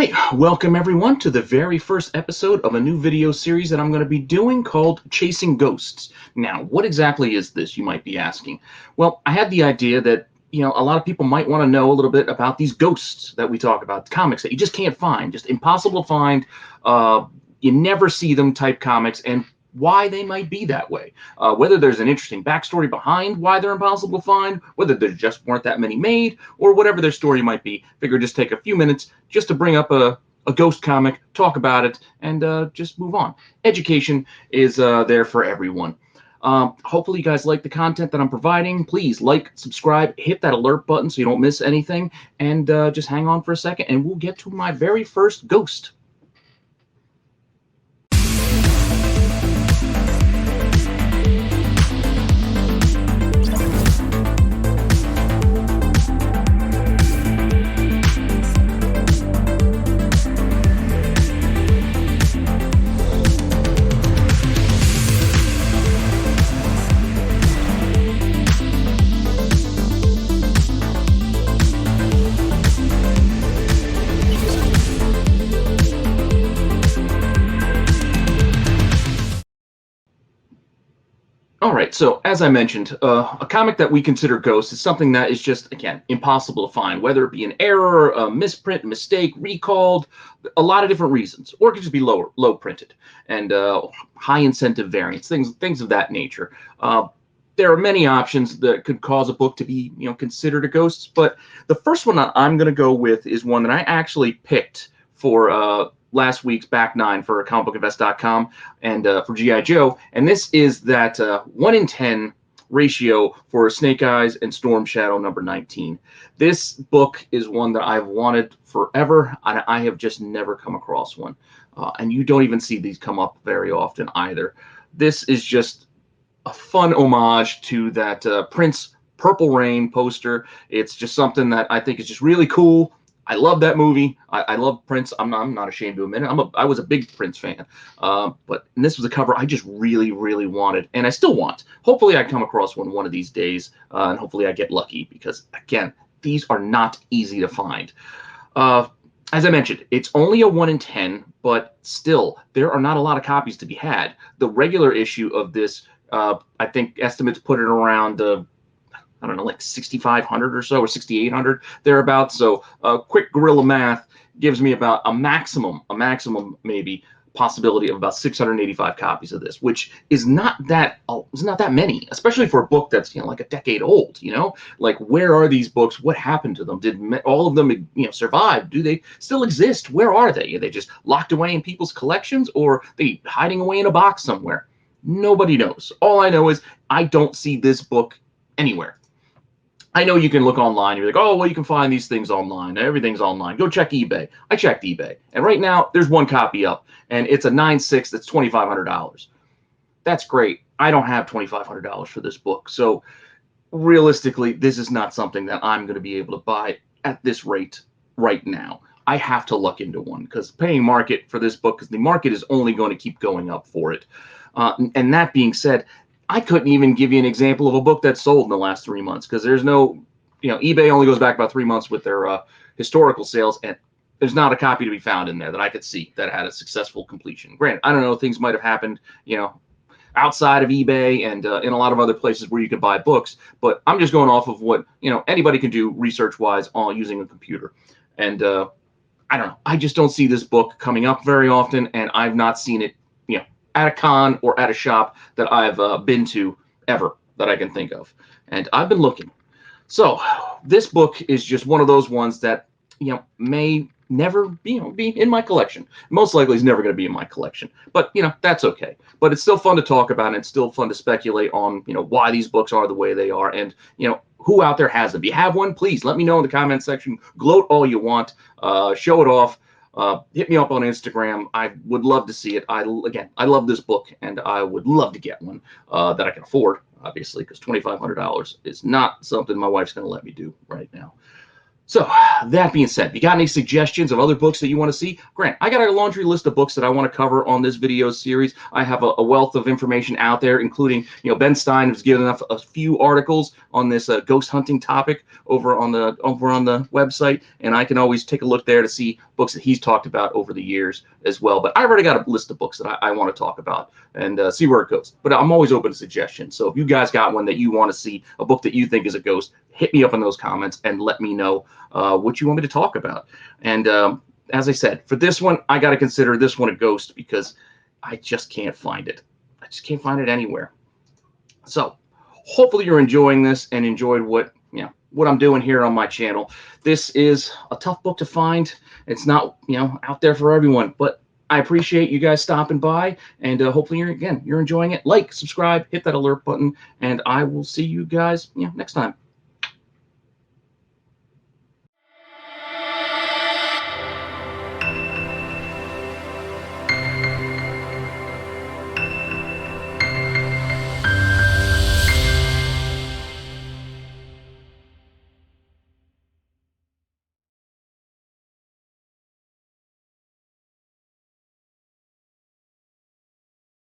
right, welcome everyone to the very first episode of a new video series that I'm going to be doing called Chasing Ghosts. Now, what exactly is this, you might be asking? Well, I had the idea that, a lot of people might want to know a little bit about these ghosts that we talk about, comics that you just can't find, just impossible to find, you never see them type comics, and why they might be that way. Whether there's an interesting backstory behind why they're impossible to find, whether there just weren't that many made, or whatever their story might be. Figure just take a few minutes just to bring up a ghost comic, talk about it, and just move on. Education is there for everyone. Hopefully you guys like the content that I'm providing. Please like, subscribe, hit that alert button so you don't miss anything, and just hang on for a second, and we'll get to my very first ghost. All right, so as I mentioned, a comic that we consider ghost is something that is just, again, impossible to find, whether it be an error, a misprint, mistake, recalled, a lot of different reasons, or it could just be low printed and high incentive variants, things of that nature. There are many options that could cause a book to be, considered a ghost, but the first one that I'm going to go with is one that I actually picked for last week's back nine for comicbookinvest.com and for G.I. Joe. And this is that 1 in 10 ratio for Snake Eyes and Storm Shadow number 19. This book is one that I've wanted forever, and I have just never come across one. And you don't even see these come up very often either. This is just a fun homage to that Prince Purple Rain poster. It's just something that I think is just really cool. I love that movie. I love Prince. I'm not ashamed to admit it. I was a big Prince fan. But this was a cover I just really, really wanted, and I still want. Hopefully I come across one of these days, and hopefully I get lucky, because, again, these are not easy to find. As I mentioned, it's only a 1 in 10, but still, there are not a lot of copies to be had. The regular issue of this, I think estimates put it around I don't know, like 6,500 or so, or 6,800 thereabouts. So quick guerrilla math gives me about a maximum maybe possibility of about 685 copies of this, which is not that many, especially for a book that's like a decade old. Like, where are these books? What happened to them? Did all of them survive? Do they still exist? Where are they? Are they just locked away in people's collections, or are they hiding away in a box somewhere? Nobody knows. All I know is I don't see this book anywhere. I know you can look online. You're like, oh, well, you can find these things online. Everything's online. Go check eBay. I checked eBay. And right now, there's one copy up. And it's a 9.6 that's $2,500. That's great. I don't have $2,500 for this book. So realistically, this is not something that I'm going to be able to buy at this rate right now. I have to luck into one, because paying market for this book, because the market is only going to keep going up for it. And that being said, I couldn't even give you an example of a book that sold in the last 3 months, because there's no, eBay only goes back about 3 months with their historical sales, and there's not a copy to be found in there that I could see that had a successful completion. Granted, I don't know, things might have happened, outside of eBay and in a lot of other places where you can buy books, but I'm just going off of what, anybody can do research-wise on using a computer. And I don't know, I just don't see this book coming up very often, and I've not seen it, at a con or at a shop that I've been to ever that I can think of. And I've been looking. So this book is just one of those ones that, may never be in my collection. Most likely is never going to be in my collection. But, that's okay. But it's still fun to talk about, and it's still fun to speculate on, why these books are the way they are, and, who out there has them. If you have one, please let me know in the comment section. Gloat all you want. Show it off. Hit me up on Instagram. I would love to see it. I love this book, and I would love to get one that I can afford, obviously, because $2,500 is not something my wife's going to let me do right now. So that being said, if you got any suggestions of other books that you want to see, Grant, I got a laundry list of books that I want to cover on this video series. I have a wealth of information out there, including, Ben Stein has given us a few articles on this ghost hunting topic over on the website, and I can always take a look there to see books that he's talked about over the years as well. But I've already got a list of books that I want to talk about and see where it goes. But I'm always open to suggestions. So if you guys got one that you want to see, a book that you think is a ghost, hit me up in those comments and let me know what you want me to talk about. And as I said, for this one, I got to consider this one a ghost because I just can't find it. I just can't find it anywhere. So hopefully you're enjoying this and enjoyed what I'm doing here on my channel. This is a tough book to find. It's not out there for everyone, but I appreciate you guys stopping by, and hopefully you're enjoying it. Like, subscribe, hit that alert button, and I will see you guys next time.